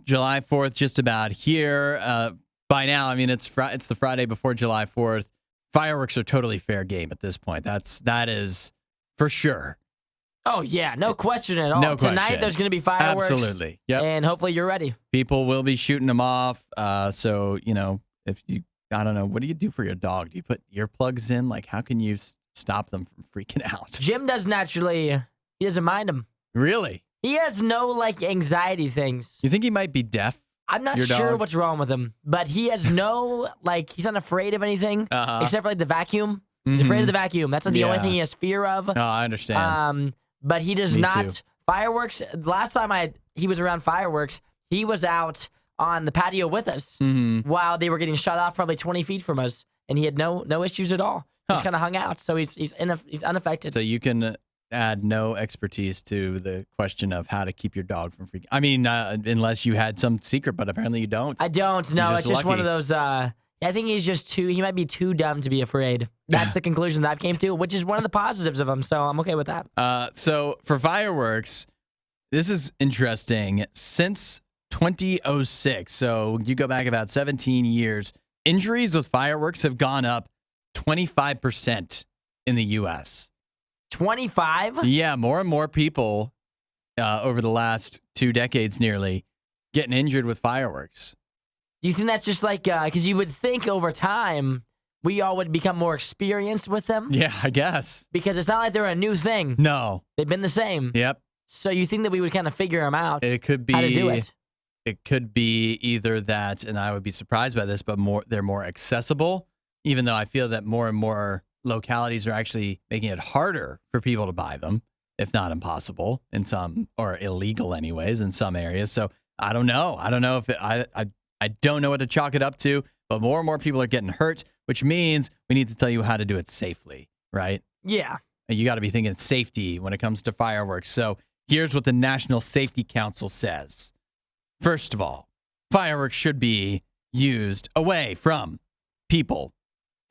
July 4th, just about here. By now, I mean, it's the Friday before July 4th. Fireworks are totally fair game at this point. That is for sure. Oh, yeah. No question at all. No question. Tonight, there's going to be fireworks. Absolutely. Yep. And hopefully you're ready. People will be shooting them off. So, if you, I don't know, what do you do for your dog? Do you put earplugs in? Like, how can you stop them from freaking out? Jim doesn't he doesn't mind them. Really? He has no, anxiety things. You think he might be deaf? I'm not sure what's wrong with him, but he has no, he's not afraid of anything except for, the vacuum. He's afraid of the vacuum. That's the only thing he has fear of. Oh, I understand. But he does Me not. too. Fireworks, last time he was around fireworks, he was out on the patio with us while they were getting shut off probably 20 feet from us, and he had no issues at all. Just kind of hung out, so he's unaffected. So you can add no expertise to the question of how to keep your dog from freaking. I mean, unless you had some secret, but apparently you don't. I don't. No, it's just one of those. I think he's just he might be too dumb to be afraid. That's the conclusion that I've came to, which is one of the positives of him. So I'm okay with that. So for fireworks, this is interesting. Since 2006, so you go back about 17 years, injuries with fireworks have gone up 25% in the U.S. 25? Yeah, more and more people over the last 2 decades nearly getting injured with fireworks. Do you think that's just because you would think over time we all would become more experienced with them? Yeah, I guess. Because it's not like they're a new thing. No. They've been the same. Yep. So you think that we would kind of figure them out? It could be how to do it. It could be either that, and I would be surprised by this, but they're more accessible, even though I feel that more and more localities are actually making it harder for people to buy them, if not impossible in some, or illegal anyways, in some areas. So I don't know. I don't know if I don't know what to chalk it up to, but more and more people are getting hurt, which means we need to tell you how to do it safely, right? Yeah. And you got to be thinking safety when it comes to fireworks. So here's what the National Safety Council says. First of all, fireworks should be used away from people,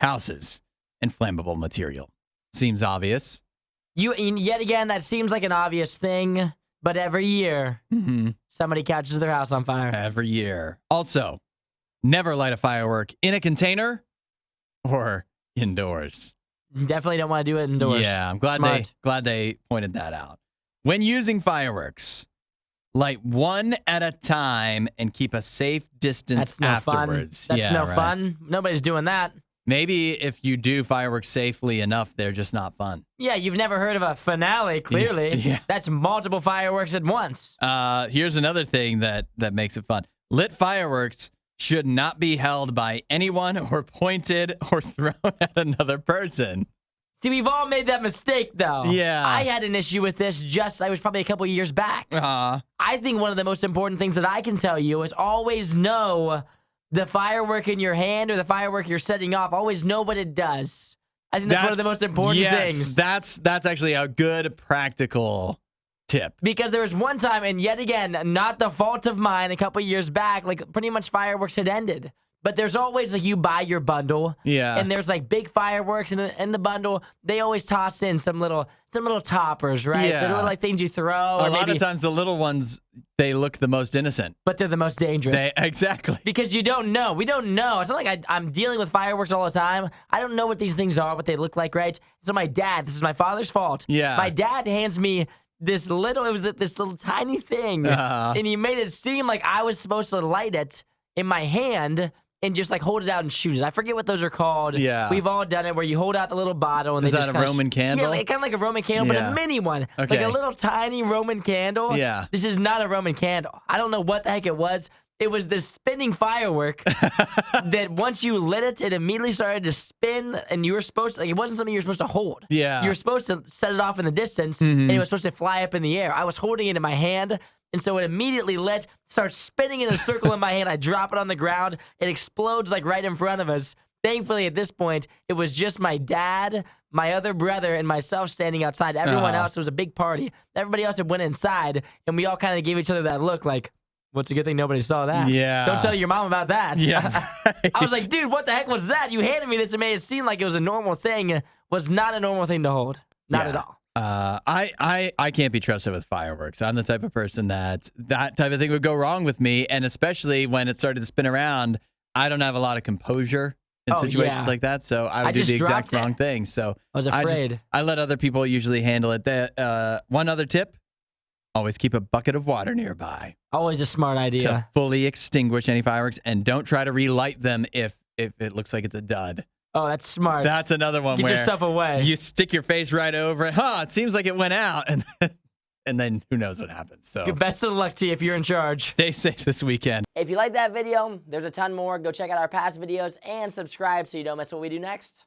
houses, and flammable material. Seems obvious. Yet again, that seems like an obvious thing, but every year, somebody catches their house on fire. Every year. Also, never light a firework in a container or indoors. You definitely don't want to do it indoors. Yeah, I'm glad they pointed that out. When using fireworks, light one at a time and keep a safe distance afterwards. That's no fun. Nobody's doing that. Maybe if you do fireworks safely enough, they're just not fun. Yeah, you've never heard of a finale, clearly. Yeah. That's multiple fireworks at once. Here's another thing that makes it fun. Lit fireworks should not be held by anyone or pointed or thrown at another person. See, we've all made that mistake, though. Yeah. I had an issue with this I was probably a couple years back. I think one of the most important things that I can tell you is always know the firework in your hand or the firework you're setting off. Always know what it does. I think that's one of the most important things. That's actually a good practical tip. Because there was one time, and yet again, not the fault of mine, a couple years back, pretty much fireworks had ended. But there's always, you buy your bundle. Yeah. And there's, big fireworks in the bundle. They always toss in some little toppers, right? Yeah. The little, things you throw. A lot of times the little ones, they look the most innocent. But they're the most dangerous. Exactly. Because you don't know. We don't know. It's not like I'm dealing with fireworks all the time. I don't know what these things are, what they look like, right? So my dad, this is my father's fault. Yeah. My dad hands me this little tiny thing. And he made it seem like I was supposed to light it in my hand and just hold it out and shoot it. I forget what those are called. Yeah. We've all done it where you hold out the little bottle and Is that a Roman candle? Yeah, kind of like a Roman candle, but a mini one. Okay. Like a little tiny Roman candle. Yeah. This is not a Roman candle. I don't know what the heck it was. It was this spinning firework that once you lit it, it immediately started to spin, and you were supposed to, it wasn't something you were supposed to hold. Yeah. You were supposed to set it off in the distance, and it was supposed to fly up in the air. I was holding it in my hand, and so it immediately starts spinning in a circle in my hand. I drop it on the ground. It explodes right in front of us. Thankfully, at this point, it was just my dad, my other brother, and myself standing outside. Everyone else, it was a big party. Everybody else had went inside, and we all kind of gave each other that look what's a good thing nobody saw that? Yeah. Don't tell your mom about that. Yeah. I was like, dude, what the heck was that? You handed me this and made it seem like it was a normal thing. Was not a normal thing to hold. Not at all. I can't be trusted with fireworks. I'm the type of person that type of thing would go wrong with me, and especially when it started to spin around, I don't have a lot of composure in situations like that, so I would do the exact wrong thing. So I was afraid. I let other people usually handle it. One other tip: always keep a bucket of water nearby. Always a smart idea. To fully extinguish any fireworks, and don't try to relight them if it looks like it's a dud. Oh, that's smart. That's another one Get where yourself away. You stick your face right over it. It seems like it went out, and then who knows what happens. So best of luck to you if you're in charge. Stay safe this weekend. If you like that video, there's a ton more. Go check out our past videos and subscribe so you don't miss what we do next.